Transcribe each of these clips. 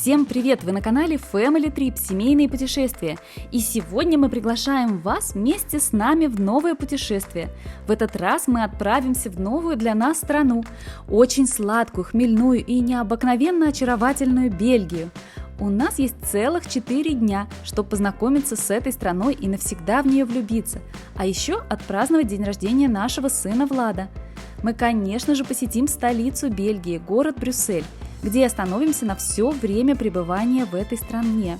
Всем привет! Вы на канале Family Trip, семейные путешествия. И сегодня мы приглашаем вас вместе с нами в новое путешествие. В этот раз мы отправимся в новую для нас страну. Очень сладкую, хмельную и необыкновенно очаровательную Бельгию. У нас есть целых 4 дня, чтобы познакомиться с этой страной и навсегда в нее влюбиться. А еще отпраздновать день рождения нашего сына Влада. Мы, конечно же, посетим столицу Бельгии, город Брюссель, где остановимся на все время пребывания в этой стране.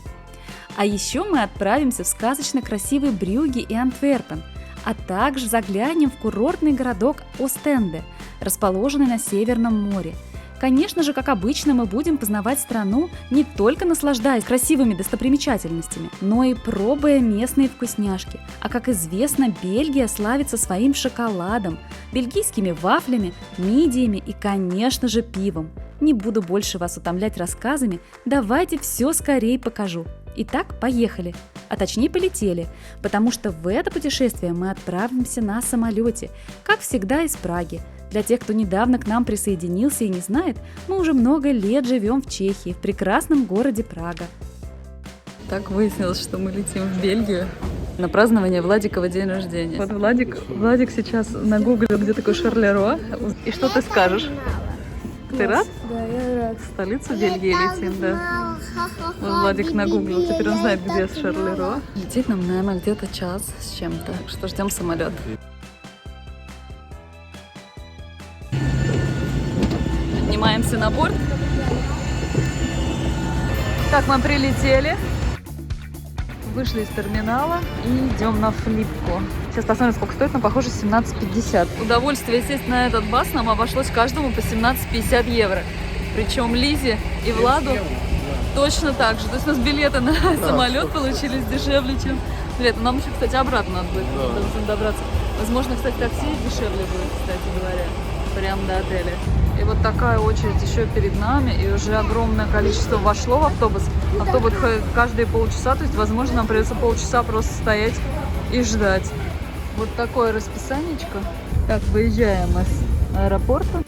А еще мы отправимся в сказочно красивый Брюгге и Антверпен, а также заглянем в курортный городок Остенде, расположенный на Северном море. Конечно же, как обычно, мы будем познавать страну, не только наслаждаясь красивыми достопримечательностями, но и пробуя местные вкусняшки. А как известно, Бельгия славится своим шоколадом, бельгийскими вафлями, мидиями и, конечно же, пивом. Не буду больше вас утомлять рассказами, давайте все скорее покажу. Итак, поехали, а точнее полетели, потому что в это путешествие мы отправимся на самолете, как всегда из Праги. Для тех, кто недавно к нам присоединился и не знает, мы уже много лет живем в Чехии, в прекрасном городе Прага. Так выяснилось, что мы летим в Бельгию на празднование Владикова день рождения. Вот Владик сейчас нагуглил, где такой Шарлеруа. И что ты скажешь? Ты рад? Да, я рад. В столицу Бельгии летим, да. Вот Владик нагуглил, теперь он знает, где Шарлеруа. Лететь нам, наверное, где-то час с чем-то, так что ждем самолет. Поднимаемся на борт. Так, мы прилетели. Вышли из терминала и идем на флипку. Сейчас посмотрим, сколько стоит, но похоже 17,50. Удовольствие сесть на этот бас нам обошлось каждому по 17,50 евро. Причем Лизе и Владу точно так же. То есть у нас билеты на самолет получились дешевле, чем билеты. Нам еще, кстати, обратно надо будет добраться. Возможно, кстати, такси дешевле будет, кстати говоря, прямо до отеля. И вот такая очередь еще перед нами, и уже огромное количество вошло в автобус. Автобус каждые полчаса, то есть, возможно, нам придется полчаса просто стоять и ждать. Вот такое расписаниечко. Так, выезжаем из аэропорта.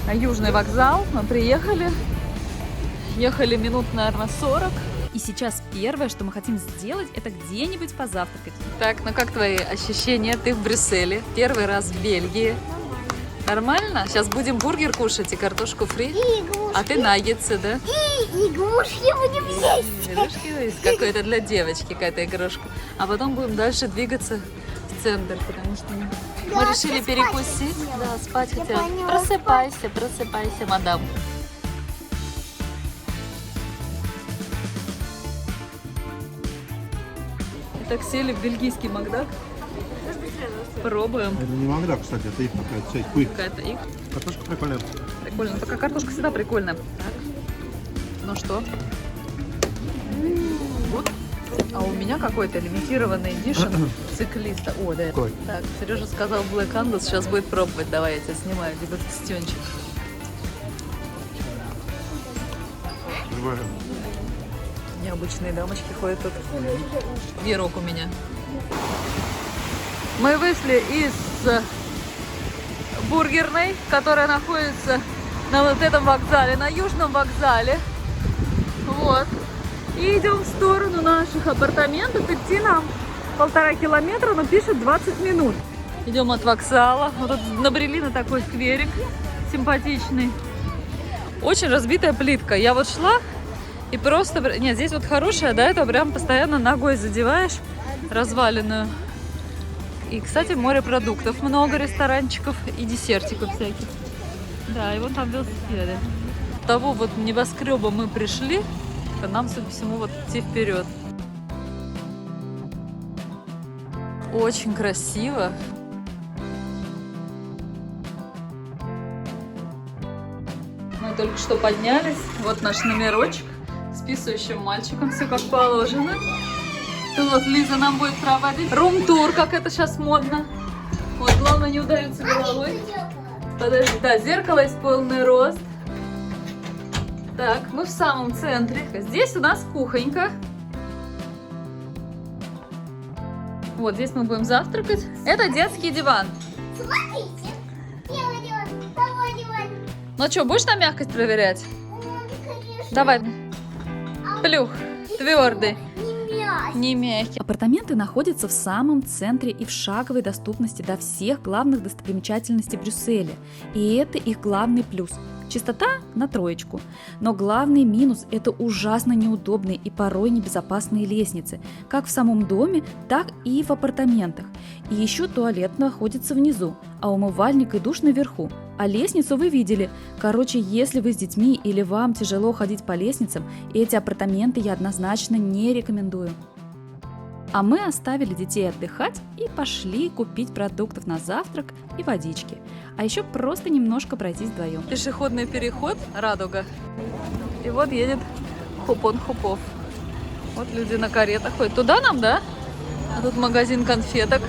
На Южный вокзал мы приехали. Ехали минут, наверное, 40. И сейчас первое, что мы хотим сделать, это где-нибудь позавтракать. Так, ну как твои ощущения? Ты в Брюсселе, первый раз в Бельгии. Нормально? Сейчас будем бургер кушать и картошку фри. А ты наггетсы, да? И игрушки будем есть. Игрушки есть? Какой-то для девочки какая-то игрушка. А потом будем дальше двигаться в центр, потому что мы решили перекусить. Да, спать хотела. Просыпайся, просыпайся, мадам. Итак, сели в бельгийский Макдак. Пробуем. Это не Макдак, кстати, это их какая-то часть. Их. Какая-то их. Картошка прикольная. Прикольно. Пока картошка всегда прикольная. Так. Ну что? Вот. А у меня какой-то лимитированный эдишн циклиста. О, да. Какой? Так, Сережа сказал Black Angus, сейчас будет пробовать. Давай, я тебя снимаю, либо костюнчик. Необычные дамочки ходят тут. Вирок у меня. Мы вышли из бургерной, которая находится на вот этом вокзале, на Южном вокзале. Вот. И идем в сторону наших апартаментов. Идти нам 1,5 километра, но пишет 20 минут. Идем от вокзала. Вот тут набрели на такой скверик симпатичный. Очень разбитая плитка. Я вот шла и просто... Нет, здесь вот хорошая, да, это прям постоянно ногой задеваешь разваленную. И, кстати, морепродуктов много, ресторанчиков и десертиков всяких. Да, и вон там велосипеды. С того вот небоскреба мы пришли, то нам, судя по всему, вот идти вперед. Очень красиво. Мы только что поднялись. Вот наш номерочек с писающим мальчиком, все как положено. Тут вот Лиза нам будет проводить рум-тур, как это сейчас модно. Вот, главное не удариться головой. Подожди, да, зеркало есть полный рост. Так, мы в самом центре. Здесь у нас кухонька. Вот, здесь мы будем завтракать. Это детский диван. Смотрите, белый диван, второй диван. Ну что, будешь на мягкость проверять? Конечно. Давай. Плюх. Твердый. Не мягкий. Не мягкий. Апартаменты находятся в самом центре и в шаговой доступности до всех главных достопримечательностей Брюсселя. И это их главный плюс. Чистота на троечку. Но главный минус – это ужасно неудобные и порой небезопасные лестницы, как в самом доме, так и в апартаментах. И еще туалет находится внизу, а умывальник и душ наверху. А лестницу вы видели. Короче, если вы с детьми или вам тяжело ходить по лестницам, эти апартаменты я однозначно не рекомендую. А мы оставили детей отдыхать и пошли купить продуктов на завтрак и водички. А еще просто немножко пройтись вдвоем. Пешеходный переход «Радуга». И вот едет Хупон-Хупов. Вот люди на каретах ходят. Туда нам, да? А тут магазин конфеток.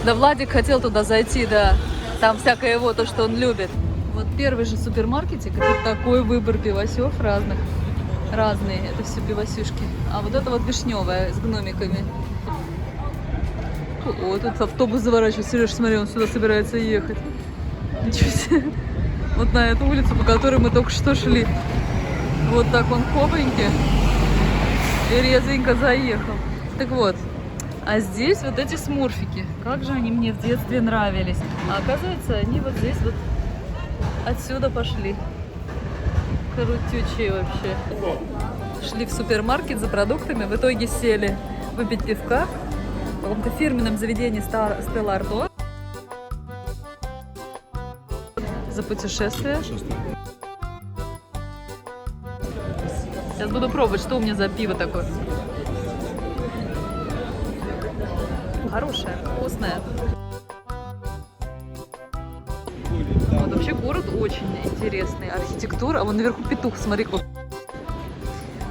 Да, Владик хотел туда зайти, да. Там всякое вот то, что он любит. Вот первый же супермаркетик. Тут такой выбор пивосев разных. Разные, это все пивосюшки. А вот это вот вишневая с гномиками. О, тут автобус заворачивает. Сереж, смотри, он сюда собирается ехать. Ничего себе. Вот на эту улицу, по которой мы только что шли. Вот так он хопоньки. И резвенько заехал. Так вот. А здесь вот эти смурфики. Как же они мне в детстве нравились. А оказывается, они вот здесь вот отсюда пошли. Крутючие вообще. Шли в супермаркет за продуктами, в итоге сели выпить пивка в каком-то фирменном заведении Стелла Артуа. За путешествие. Сейчас буду пробовать, что у меня за пиво такое. Хорошее, вкусное. Вот, вообще город очень интересный. Архитектура. А вон наверху петух, смотри как.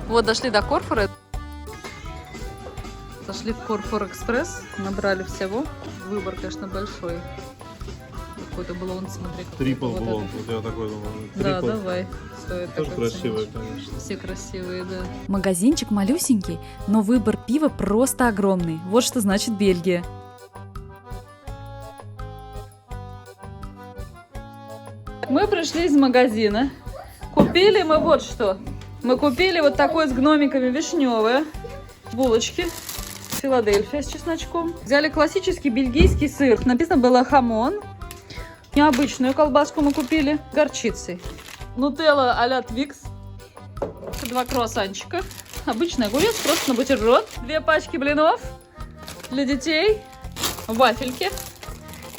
Вот, дошли до Корфора. Зашли в Корфор Экспресс. Набрали всего. Выбор, конечно, большой. Какой-то блонд, смотри. Трипл вот блонд. Вот я такой думаю. Да, Трипл. давай. Стоит Тоже такой красивый, ценничек. конечно. Все красивые, да. Магазинчик малюсенький, но выбор пива просто огромный. Вот что значит Бельгия. Мы пришли из магазина. Купили мы вот что. Мы купили вот такой с гномиками вишневые булочки. Филадельфия с чесночком. Взяли классический бельгийский сыр. Написано было хамон. Необычную колбаску мы купили. Горчицей. Нутелла а-ля Твикс. 2 круассанчика. Обычный огурец, просто на бутерброд. 2 пачки блинов для детей. Вафельки.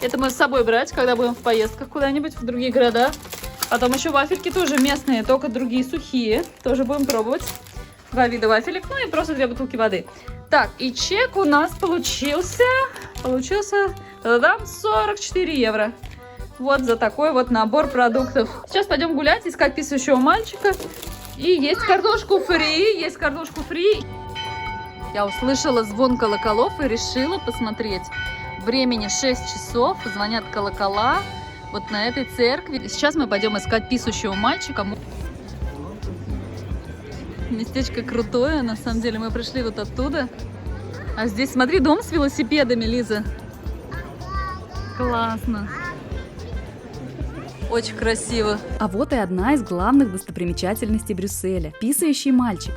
Это мы с собой брать, когда будем в поездках куда-нибудь в другие города. Потом еще вафельки тоже местные, только другие сухие. Тоже будем пробовать. 2 вида вафелек, ну и просто 2 бутылки воды. Так, и чек у нас получился 44 евро. Вот за такой вот набор продуктов. Сейчас пойдем гулять, искать писающего мальчика. И есть картошку фри, Я услышала звон колоколов и решила посмотреть. Времени 6 часов, звонят колокола вот на этой церкви. Сейчас мы пойдем искать писающего мальчика. Местечко крутое, на самом деле мы пришли вот оттуда. А здесь, смотри, дом с велосипедами, Лиза. Классно. Очень красиво. А вот и одна из главных достопримечательностей Брюсселя – писающий мальчик.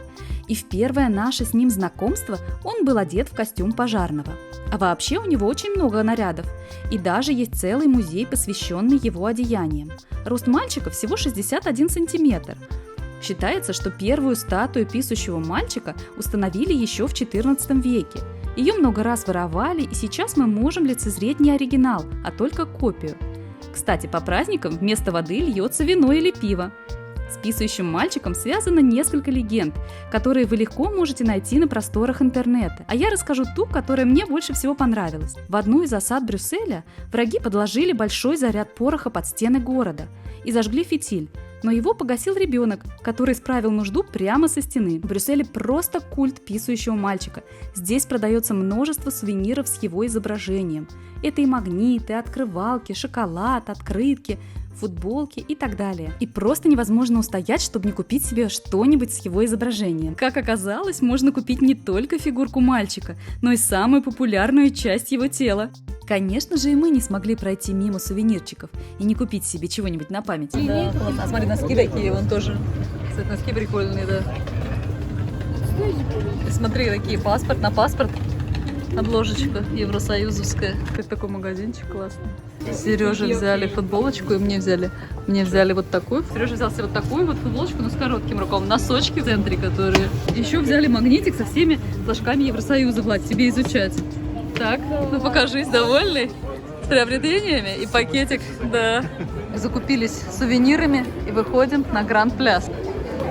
И в первое наше с ним знакомство он был одет в костюм пожарного. А вообще у него очень много нарядов. И даже есть целый музей, посвященный его одеяниям. Рост мальчика всего 61 сантиметр. Считается, что первую статую писающего мальчика установили еще в XIV веке. Ее много раз воровали, и сейчас мы можем лицезреть не оригинал, а только копию. Кстати, по праздникам вместо воды льется вино или пиво. С писающим мальчиком связано несколько легенд, которые вы легко можете найти на просторах интернета. А я расскажу ту, которая мне больше всего понравилась. В одну из осад Брюсселя враги подложили большой заряд пороха под стены города и зажгли фитиль. Но его погасил ребенок, который справил нужду прямо со стены. В Брюсселе просто культ писающего мальчика. Здесь продается множество сувениров с его изображением. Это и магниты, открывалки, шоколад, открытки, футболки и так далее. И просто невозможно устоять, чтобы не купить себе что-нибудь с его изображением. Как оказалось, можно купить не только фигурку мальчика, но и самую популярную часть его тела. Конечно же, и мы не смогли пройти мимо сувенирчиков и не купить себе чего-нибудь на память. Да, классно. А смотри, носки такие, вон тоже Кстати, носки прикольные, да. И смотри, такие паспорт на паспорт. Обложечка евросоюзовская. Как такой магазинчик классный. Сереже взяли футболочку, и мне взяли вот такую. Сережа взял себе вот такую вот футболочку, но с коротким рукавом. Носочки в центре, которые. Еще взяли магнитик со всеми флажками Евросоюза, Влад, тебе изучать. Так, ну покажись, довольный? С приобретениями и пакетик, да. Закупились сувенирами и выходим на Гранд-Пляс.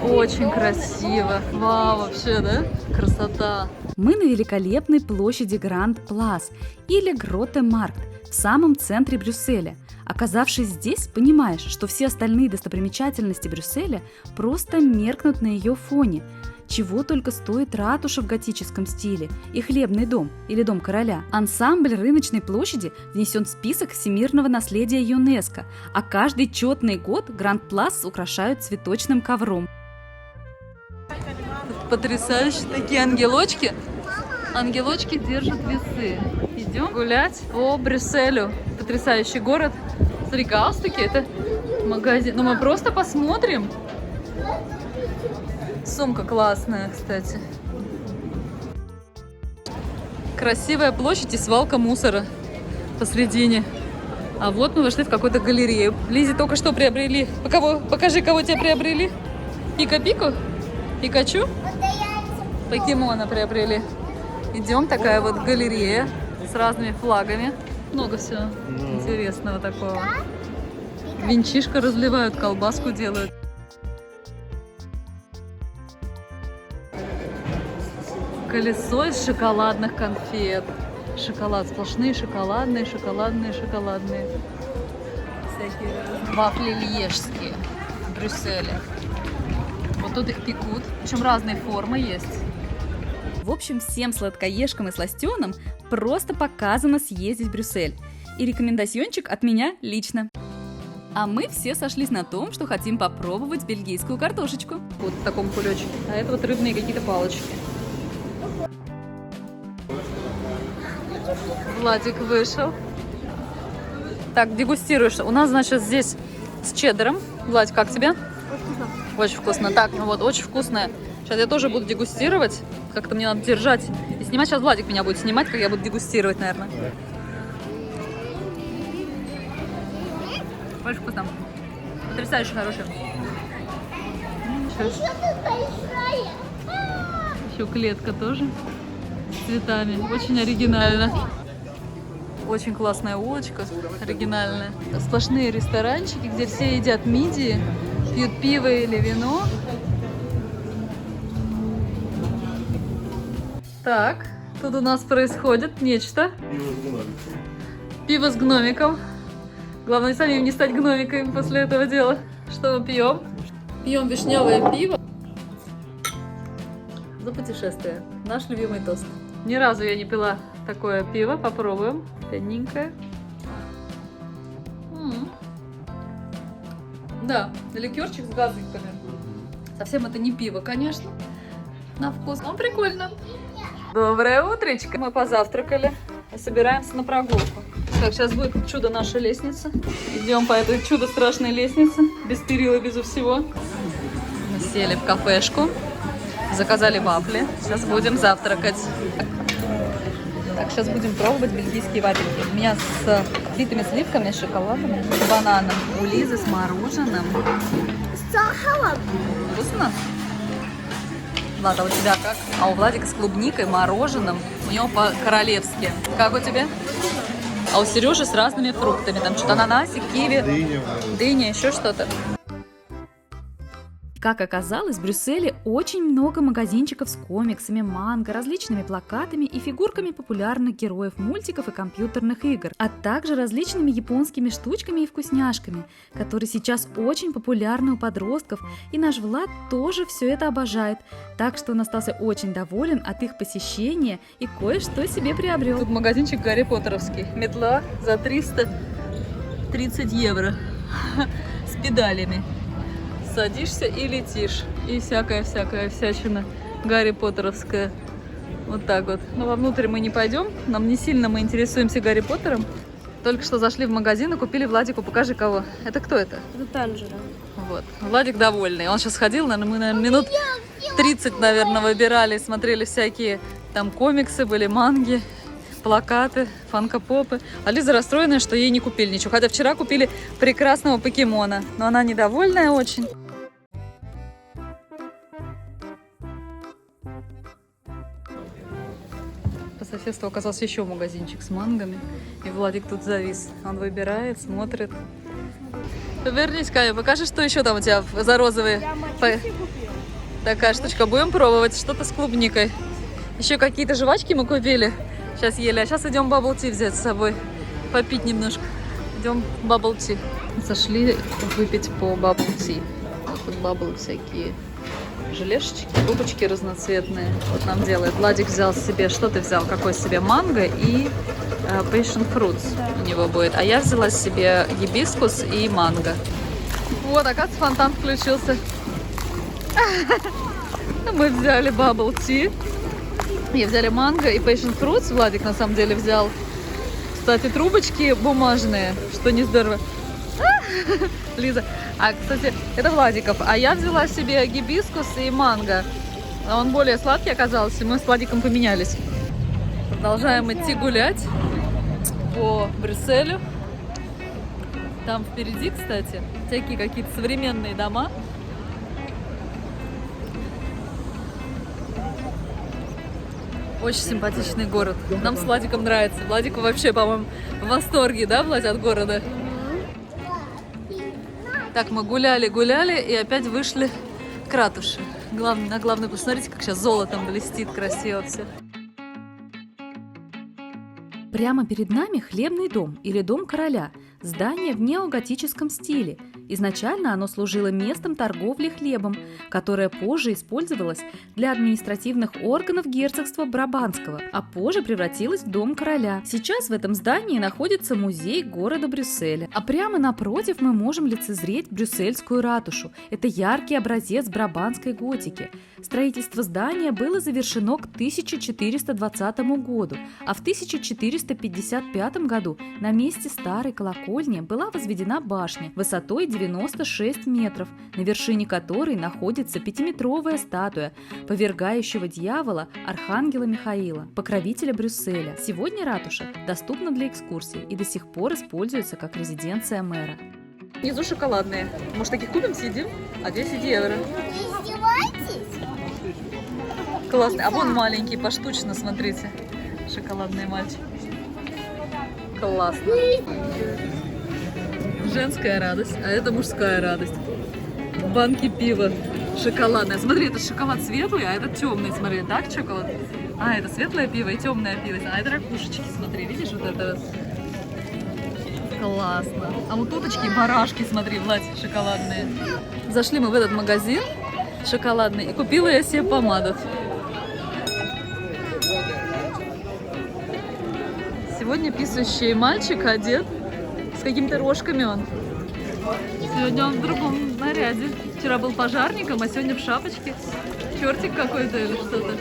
Очень красиво. Вау, вообще, да? Красота. Мы на великолепной площади Гранд-Плас или Гроте-Маркт в самом центре Брюсселя. Оказавшись здесь, понимаешь, что все остальные достопримечательности Брюсселя просто меркнут на ее фоне. Чего только стоит ратуша в готическом стиле и хлебный дом или дом короля. Ансамбль рыночной площади внесен в список всемирного наследия ЮНЕСКО, а каждый четный год Гранд-Плас украшают цветочным ковром. Потрясающие такие ангелочки. Ангелочки держат весы. Идем гулять по Брюсселю. Потрясающий город. Смотри, галстуки, это магазин. Ну мы просто посмотрим. Сумка классная, кстати. Красивая площадь и свалка мусора посредине. А вот мы вошли в какую-то галерею. Лизе только что приобрели. Покажи, кого тебя приобрели. Пика-пику? Пикачу? Покемона приобрели. Идем, такая вот галерея с разными флагами. Много всего интересного такого. Винчишко разливают, колбаску делают. Колесо из шоколадных конфет. Шоколад, сплошные шоколадные. Всякие вафли льежские в Брюсселе. Вот тут их пекут, причем разные формы есть. В общем, всем сладкоежкам и сластенам просто показано съездить в Брюссель. И рекомендациончик от меня лично. А мы все сошлись на том, что хотим попробовать бельгийскую картошечку. Вот в таком кулечке. А это вот рыбные какие-то палочки. Владик вышел. Так, дегустируешь. У нас, значит, здесь с чеддером. Владик, как тебе? Очень вкусно. Так, ну вот, очень вкусное. Сейчас я тоже буду дегустировать. Как-то мне надо держать и снимать. Сейчас Владик меня будет снимать, как я буду дегустировать, наверное. Очень вкусно. Потрясающе хорошее. Еще клетка тоже с цветами. Очень оригинально. Очень классная улочка, оригинальная. Сплошные ресторанчики, где все едят мидии, пьют пиво или вино. Так, тут у нас происходит нечто. Пиво с гномиком. Главное, самим не стать гномиками после этого дела. Что мы пьем? Пьем вишневое пиво. За путешествие. Наш любимый тост. Ни разу я не пила такое пиво. Попробуем. Пенненькое. Да, ликерчик с газиками. Совсем это не пиво, конечно. На вкус. Он прикольно. Доброе утречко. Мы позавтракали и собираемся на прогулку. Так, сейчас будет чудо наша лестница. Идем по этой чудо страшной лестнице. Без перил и безо всего. Мы сели в кафешку. Заказали вафли. Сейчас будем завтракать. Так, сейчас будем пробовать бельгийские вафельки. У меня с битыми сливками, с шоколадом, с бананом. У Лизы с мороженым. Вкусно? Влад, а у тебя как? А у Владика с клубникой, мороженым. У него по-королевски. Как у тебя? А у Сережи с разными фруктами. Там что-то ананасик, киви, дыня, еще что-то. Как оказалось, в Брюсселе очень много магазинчиков с комиксами, манго, различными плакатами и фигурками популярных героев мультиков и компьютерных игр, а также различными японскими штучками и вкусняшками, которые сейчас очень популярны у подростков, и наш Влад тоже все это обожает, так что он остался очень доволен от их посещения и кое-что себе приобрел. Тут магазинчик Гарри Поттеровский, метла за 330 евро с педалями. Садишься и летишь. И всякая всячина Гарри Поттеровская. Вот так вот. Но вовнутрь мы не пойдем. Нам не сильно мы интересуемся Гарри Поттером. Только что зашли в магазин и купили Владику, покажи кого. Это кто это? Это Танжера. Вот. Владик довольный. Он сейчас ходил, наверное, мы, минут 30, наверное, выбирали, смотрели всякие там комиксы, были манги, плакаты, фанко-попы. А Лиза расстроенная, что ей не купили ничего. Хотя вчера купили прекрасного покемона. Но она недовольная очень. По соседству оказался еще магазинчик с мангами. И Владик тут завис. Он выбирает, смотрит. Повернись, Кая, покажи, что еще там у тебя за розовые. Такая штучка. Будем пробовать. Что-то с клубникой. Еще какие-то жвачки мы купили. Сейчас ели. А сейчас идем бабл-ти взять с собой. Попить немножко. Идем бабл-ти. Зашли выпить по бабл-ти. Вот тут баблы всякие. Желешечки, трубочки разноцветные. Вот нам делает. Владик взял себе, что ты взял? Какой себе? Манго и passion fruits у него будет. А я взяла себе гибискус и манго. Вот, оказывается, фонтан включился. Мы взяли bubble tea. И взяли манго и passion fruits. Владик на самом деле взял, кстати, трубочки бумажные, что не здорово. Лиза. А, кстати, это Владиков. А я взяла себе гибискус и манго. А он более сладкий оказался, и мы с Владиком поменялись. Продолжаем идти гулять по Брюсселю. Там впереди, кстати, всякие какие-то современные дома. Очень симпатичный город. Нам с Владиком нравится. Владику вообще, по-моему, в восторге, да, Владь, от города? Так, мы гуляли и опять вышли к ратуше. На главной, посмотрите, как сейчас золотом блестит красиво все. Прямо перед нами хлебный дом или дом короля. Здание в неоготическом стиле. Изначально оно служило местом торговли хлебом, которое позже использовалось для административных органов герцогства Брабанского, а позже превратилось в дом короля. Сейчас в этом здании находится музей города Брюсселя. А прямо напротив мы можем лицезреть Брюссельскую ратушу. Это яркий образец брабанской готики. Строительство здания было завершено к 1420 году, а в 1455 году на месте старой колокольни была возведена башня высотой 96 метров, на вершине которой находится 5-метровая статуя повергающего дьявола архангела Михаила, покровителя Брюсселя. Сегодня ратуша доступна для экскурсий и до сих пор используется как резиденция мэра. Внизу шоколадные. Может, таких купим, съедим? А 10 евро. Вы издеваетесь? Классно. А вон маленький, поштучно, смотрите. Шоколадные мальчики. Классно. Женская радость, а это мужская радость. Банки пива шоколадное. Смотри, это шоколад светлый, а это темный. Смотри, так шоколад. А, это светлое пиво и темное пиво. А это ракушечки, смотри, видишь, вот это вот. Классно. А вот уточки, барашки, смотри, Владь, шоколадные. Зашли мы в этот магазин шоколадный и купила я себе помаду. Сегодня писающий мальчик одет с какими-то рожками он. Сегодня он в другом наряде. Вчера был пожарником, а сегодня в шапочке. Чертик какой-то или что-то.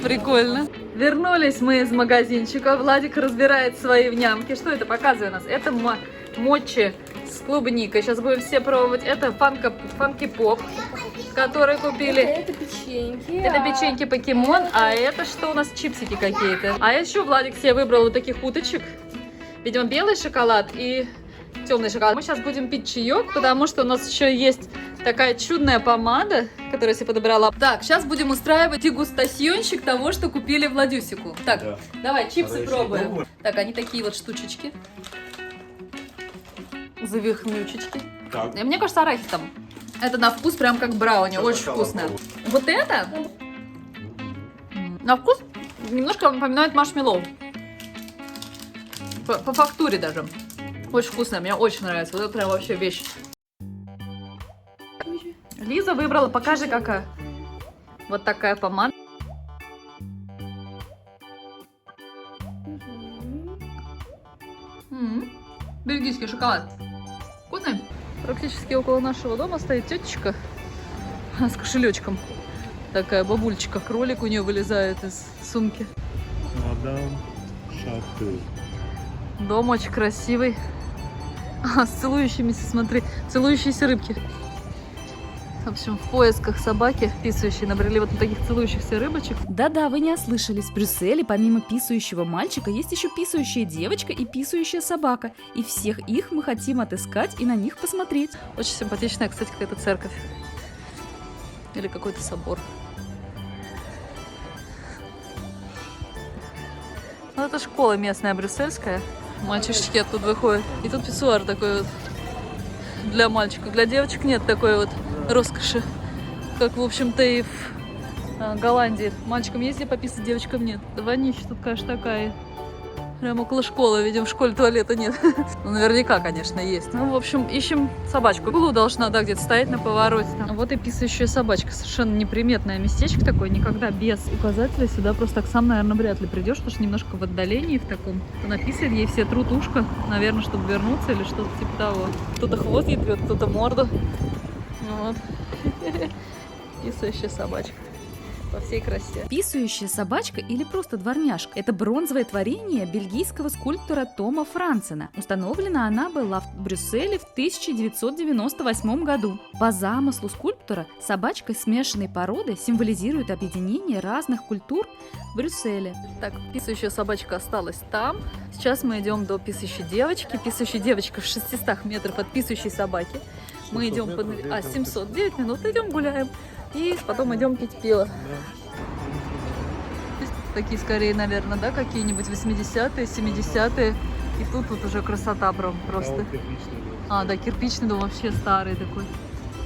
Прикольно. Вернулись мы из магазинчика. Владик разбирает свои внямки. Что это? Показывай нас. Это мочи с клубникой. Сейчас будем все пробовать. Это фанки-поп, который купили. Это печеньки. Это печеньки покемон, а это что у нас? Чипсики какие-то. А еще Владик себе выбрал вот таких уточек. Видимо, белый шоколад и темный шоколад. Мы сейчас будем пить чаек, потому что у нас еще есть такая чудная помада, которую я себе подобрала. Так, сейчас будем устраивать дегустациончик того, что купили Владюсику. Так, да. Давай, чипсы пробуем. Так, они такие вот штучечки. Завихнючечки. Так. И мне кажется, арахис там. Это на вкус прям как брауни, очень вкусно. Вот это на вкус немножко напоминает маршмеллоу. По фактуре даже. Очень вкусно, мне очень нравится. Вот это прям вообще вещь. Лиза выбрала, покажи какая. Вот такая помада. Бельгийский шоколад. Вкусный? Практически около нашего дома стоит тетечка с кошелечком. Такая бабульчика. Кролик у нее вылезает из сумки. Мадам Шату. Дом очень красивый. С целующимися, смотри, целующиеся рыбки. В общем, в поисках собаки, писающей, набрели вот на таких целующихся рыбочек. Да-да, вы не ослышались. В Брюсселе помимо писающего мальчика есть еще писающая девочка и писающая собака. И всех их мы хотим отыскать и на них посмотреть. Очень симпатичная, кстати, какая-то церковь. Или какой-то собор. Ну, это школа местная, брюссельская. Мальчишки оттуда выходят. И тут писсуар такой вот для мальчиков. Для девочек нет такой вот роскоши, как, в общем-то, и в Голландии. Мальчикам есть где пописать, девочкам нет. Вонища тут, конечно, такая. Прям около школы, видимо, в школе туалета нет. Ну, наверняка, конечно, есть. Ну, в общем, ищем собачку. В углу должна, да, где-то стоять на повороте. Там. Вот и писающая собачка. Совершенно неприметное местечко такое. Никогда без указателя сюда просто так сам, наверное, вряд ли придешь, потому что немножко в отдалении в таком. Кто написывает, ей все трут ушко, наверное, чтобы вернуться или что-то типа того. Кто-то хвост ей трет, кто-то морду. Вот. Писающая собачка. Во всей красе. Писающая собачка или просто дворняжка – это бронзовое творение бельгийского скульптора Тома Франсена. Установлена она была в Брюсселе в 1998 году. По замыслу скульптора собачка смешанной породы символизирует объединение разных культур в Брюсселе. Так, писающая собачка осталась там. Сейчас мы идем до писающей девочки. Писающая девочка в 600 метрах от писающей собаки. Мы идем по 709 минут, идем гуляем. И потом идем пить пиво. Такие скорее, наверное, да, какие-нибудь 80-е, 70-е. И тут уже красота просто. А, да, кирпичный дом вообще старый такой.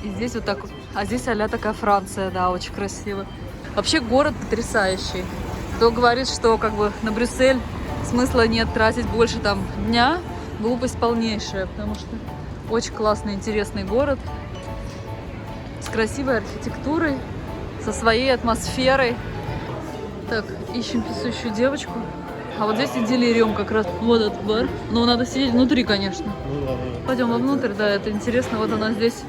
И здесь вот так вот. А здесь а-ля такая Франция, да, очень красиво. Вообще город потрясающий. Кто говорит, что как бы на Брюссель смысла нет тратить больше там дня, глупость полнейшая, потому что очень классный, интересный город. С красивой архитектурой, со своей атмосферой. Так, ищем писающую девочку. А вот здесь и делириум как раз. Вот этот бар. Но надо сидеть внутри, конечно. Пойдем вовнутрь, да, это интересно. Вот она здесь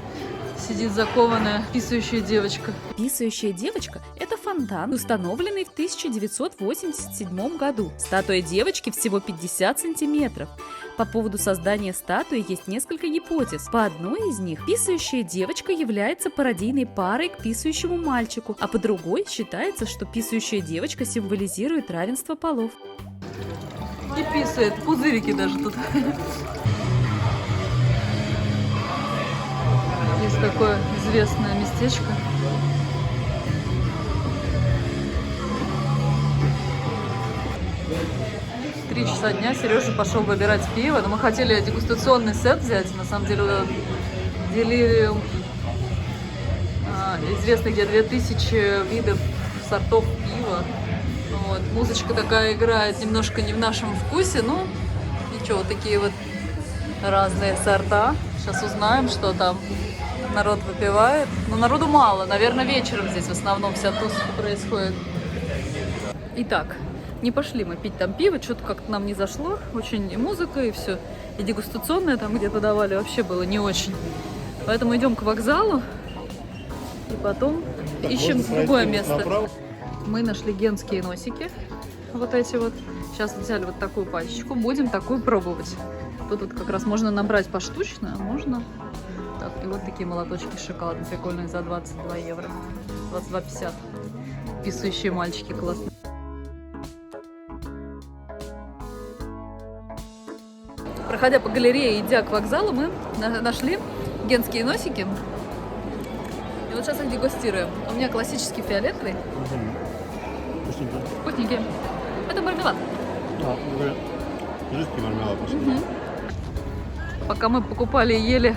сидит закованная писающая девочка. Писающая девочка – это фонтан, установленный в 1987 году. Статуя девочки всего 50 сантиметров. По поводу создания статуи есть несколько гипотез. По одной из них, писающая девочка является пародийной парой к писающему мальчику, а по другой считается, что писающая девочка символизирует равенство полов. И писает, пузырики даже тут. Здесь такое известное местечко. В 3 часа дня Сережа пошел выбирать пиво, но мы хотели дегустационный сет взять, на самом деле делириум известный, где 2000 видов сортов пива. Вот. Музычка такая играет, немножко не в нашем вкусе, но ничего, вот такие вот разные сорта. Сейчас узнаем, что там народ выпивает. Но народу мало, наверное, вечером здесь в основном вся тусовка происходит. Итак, не пошли мы пить там пиво, что-то как-то нам не зашло. Очень и музыка, и все. И дегустационное там где-то давали, вообще было не очень. Поэтому идем к вокзалу и потом ищем другое место. Мы нашли генские носики, вот эти вот. Сейчас взяли вот такую пачечку, будем такую пробовать. Тут вот как раз можно набрать поштучно, а можно... Так, и вот такие молоточки шоколадные, прикольные, за 22 евро. 22,50. Писающие мальчики классные. Проходя по галерее, идя к вокзалу, мы нашли генские носики. И вот сейчас их дегустируем. У меня классический фиолетовый. Вкусненький. Это мармелад. Жидкий мармелад. Пока мы покупали и ели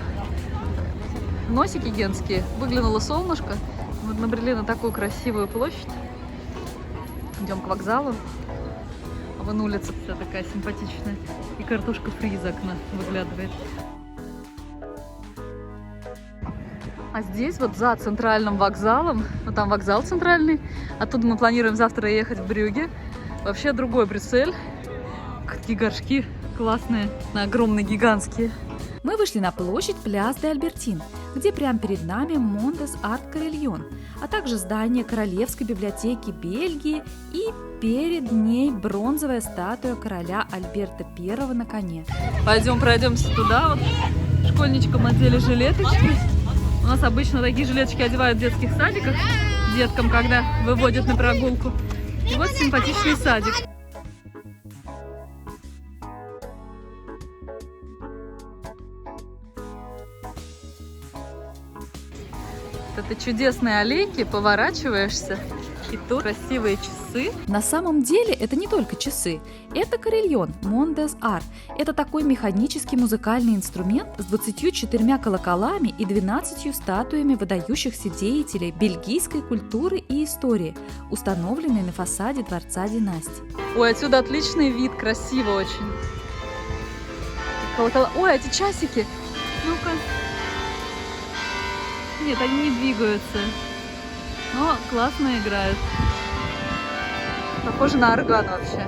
носики генские, выглянуло солнышко. Мы набрели на такую красивую площадь. Идем к вокзалу. Вон улица вся такая симпатичная. И картошка фри из окна выглядывает. А здесь вот за центральным вокзалом, вот там вокзал центральный, оттуда мы планируем завтра ехать в Брюгге. Вообще другой Брюссель. Какие горшки классные, огромные, гигантские. Мы вышли на площадь Пляс де Альбертин. где прямо перед нами Мондес Арт Карельон, а также здание Королевской библиотеки Бельгии и перед ней бронзовая статуя короля Альберта I на коне. Пойдем пройдемся туда. Вот. Школьничкам одели жилеточки. У нас обычно такие жилеточки одевают в детских садиках деткам, когда выводят на прогулку. И вот симпатичный садик. Это чудесные аллейки, поворачиваешься, и тут красивые часы. На самом деле это не только часы, это карельон, Мондес Арт. Это такой механический музыкальный инструмент с 24 колоколами и 12 статуями выдающихся деятелей бельгийской культуры и истории, установленный на фасаде Дворца Династий. Ой, отсюда отличный вид, красиво очень. Колокола. Ой, эти часики. Ну-ка. Нет, они не двигаются, но классно играют. Похоже на орган вообще.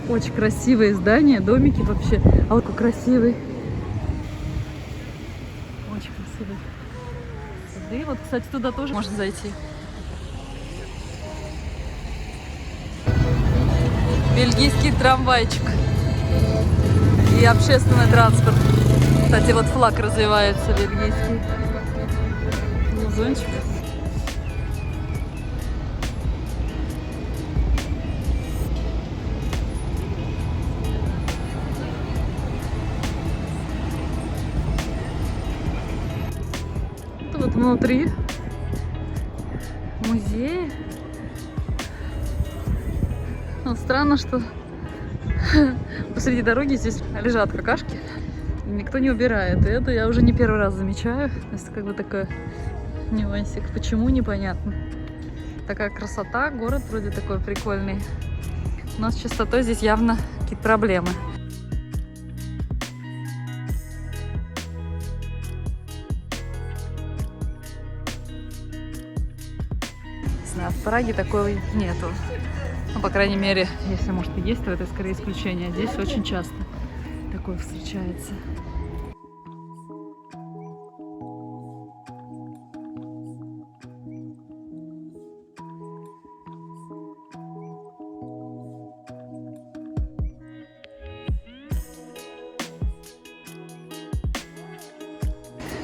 Очень красивые здания, домики вообще. А вот какой красивый. Очень красивый. Сюда. Вот, кстати, туда тоже можно зайти. Бельгийский трамвайчик. И общественный транспорт. Кстати, вот флаг развивается бельгийский. Музончик. Вот внутри музей. Но странно, что посреди дороги здесь лежат какашки, никто не убирает. И это я уже не первый раз замечаю. То есть как бы такой нюансик. Почему, непонятно. Такая красота, город вроде такой прикольный. Но с чистотой здесь явно какие-то проблемы. Не знаю, в Праге такой нету. Ну, по крайней мере, если, может, и есть, то это скорее исключение. Здесь очень часто такое встречается.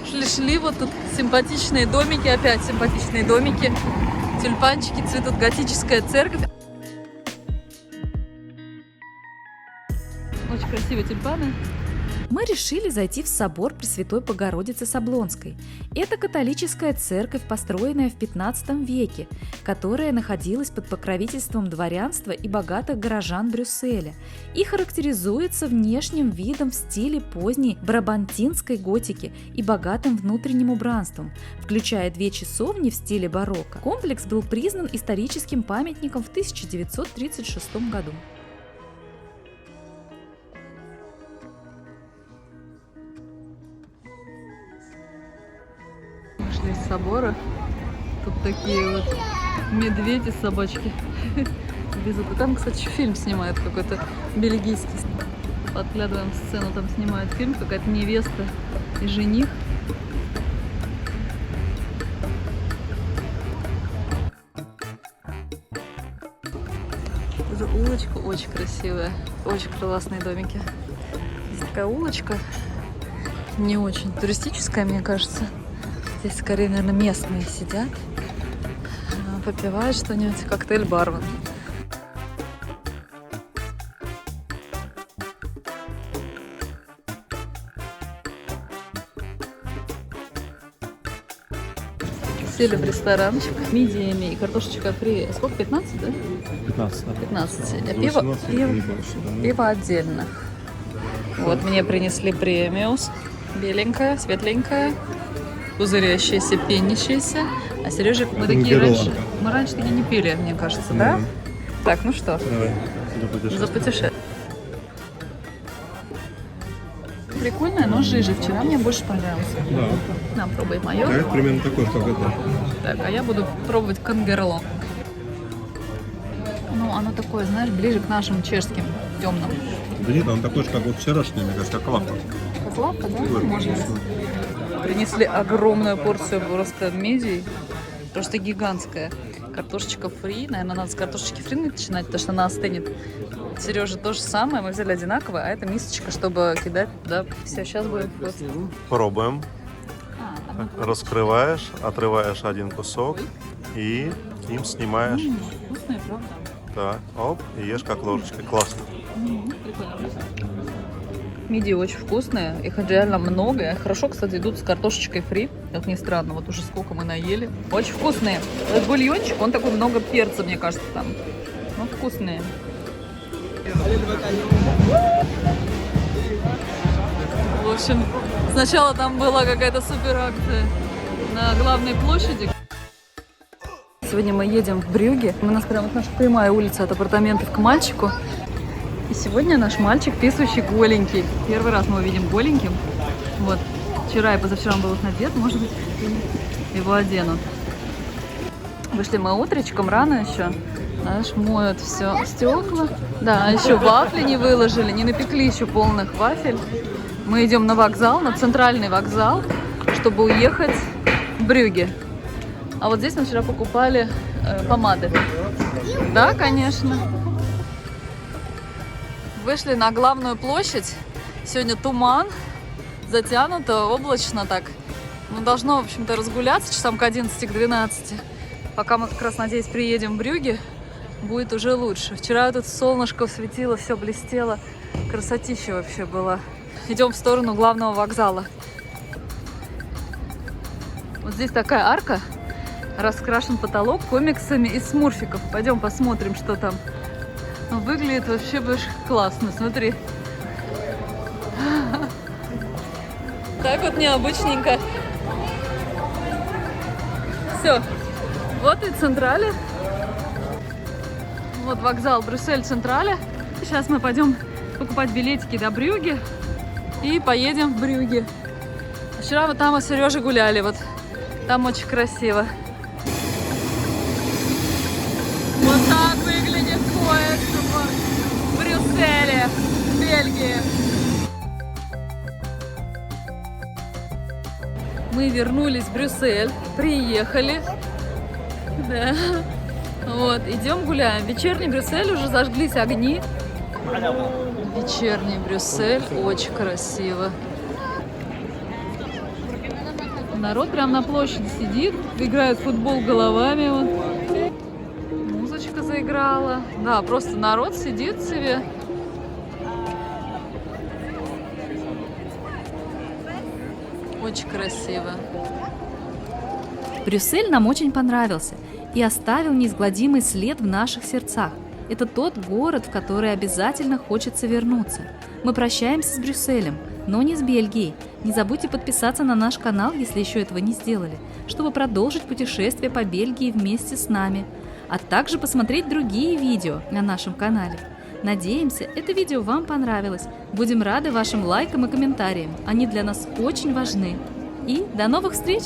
Шли-шли, вот тут симпатичные домики, опять симпатичные домики. Тюльпанчики цветут, готическая церковь. Очень красивые тюльпаны. Мы решили зайти в собор Пресвятой Богородицы Саблонской. Это католическая церковь, построенная в 15 веке, которая находилась под покровительством дворянства и богатых горожан Брюсселя и характеризуется внешним видом в стиле поздней брабантинской готики и богатым внутренним убранством, включая 2 часовни в стиле барокко. Комплекс был признан историческим памятником в 1936 году. Вышли из собора. Тут такие вот медведи, собачки. Там, кстати, фильм снимают какой-то бельгийский. Подглядываем сцену, там снимают фильм, какая-то невеста и жених. Эта улочка очень красивая, очень классные домики. Здесь такая улочка, не очень туристическая, мне кажется. Здесь скорее, наверное, местные сидят, попивают что-нибудь, коктейль-бар. Сели в ресторанчик, мидиями и картошечка фри. Сколько? 15, да? 15, да. 15. А 18, не больше, да. пиво отдельно. Вот мне принесли премиус. Беленькая, светленькая, пузырящаяся, пенящаяся. А Сережа, мы такие раньше такие не пили, мне кажется, да? Так, ну что? Давай, За путешествие. Прикольная, но жиже. Вчера мне больше понравился. Да. На, пробуй мое. Да, это примерно такой, как это. Так, а я буду пробовать кангерло. Ну, оно такое, знаешь, ближе к нашим чешским темным. Да нет, он такой же, как вот вчерашний, мне кажется, как лапа. Козлавка, да? Ой, Может быть. Принесли огромную порцию просто мидий, просто гигантская. Картошечка фри, наверное, надо с картошечки фри начинать, потому что она остынет. Сережа то же самое, мы взяли одинаковое, а это мисочка, чтобы кидать, да, все, сейчас будет вот. Пробуем. Раскрываешь, отрываешь один кусок и им снимаешь. Вкусная, правда? Так, оп, и ешь как ложечкой. Классно. Мидии очень вкусные, их реально много. Хорошо, кстати, идут с картошечкой фри, как ни странно, вот уже сколько мы наели. Очень вкусные. Этот бульончик, он такой много перца, мне кажется, там. Ну, вкусные. В общем, сначала там была какая-то супер акция на главной площади. Сегодня мы едем в Брюгге. У нас прям вот наша прямая улица от апартаментов к мальчику. И сегодня наш мальчик писающий голенький. Первый раз мы его видим голеньким. Вот. Вчера и позавчера он был надет. Может быть, его одену. Вышли мы утречком, рано еще. Знаешь, моют все стекла. Да, а еще вафли не выложили, не напекли еще полных вафель. Мы идем на вокзал, на центральный вокзал, чтобы уехать в Брюгге. А вот здесь мы вчера покупали помады. Да, конечно. Вышли на главную площадь. Сегодня туман, затянуто, облачно так. Ну, должно, в общем-то, разгуляться часам к 11, к 12. Пока мы как раз, надеюсь, приедем в Брюгге, будет уже лучше. Вчера тут солнышко светило, все блестело. Красотища вообще была. Идем в сторону главного вокзала. Вот здесь такая арка. Раскрашен потолок комиксами из смурфиков. Пойдем посмотрим, что там. Выглядит вообще классно, смотри. Так вот необычненько. Все. Вот и Централе. Вот вокзал Брюссель Централе. Сейчас мы пойдем покупать билетики до Брюгге и поедем в Брюгге. Вчера вот там мы с Сережей гуляли. Вот там очень красиво. Вот так выглядит поезд в Брюсселе, в Бельгии. Мы вернулись в Брюссель, приехали. Да. Вот, идем гуляем. Вечерний Брюссель, уже зажглись огни. Вечерний Брюссель, очень красиво. Народ прям на площади сидит, играют в футбол головами. Вот. Музычка заиграла. Да, просто народ сидит себе. Очень красиво. Брюссель нам очень понравился и оставил неизгладимый след в наших сердцах. Это тот город, в который обязательно хочется вернуться. Мы прощаемся с Брюсселем, но не с Бельгией. Не забудьте подписаться на наш канал, если еще этого не сделали, чтобы продолжить путешествие по Бельгии вместе с нами, а также посмотреть другие видео на нашем канале. Надеемся, это видео вам понравилось. Будем рады вашим лайкам и комментариям. Они для нас очень важны. И до новых встреч!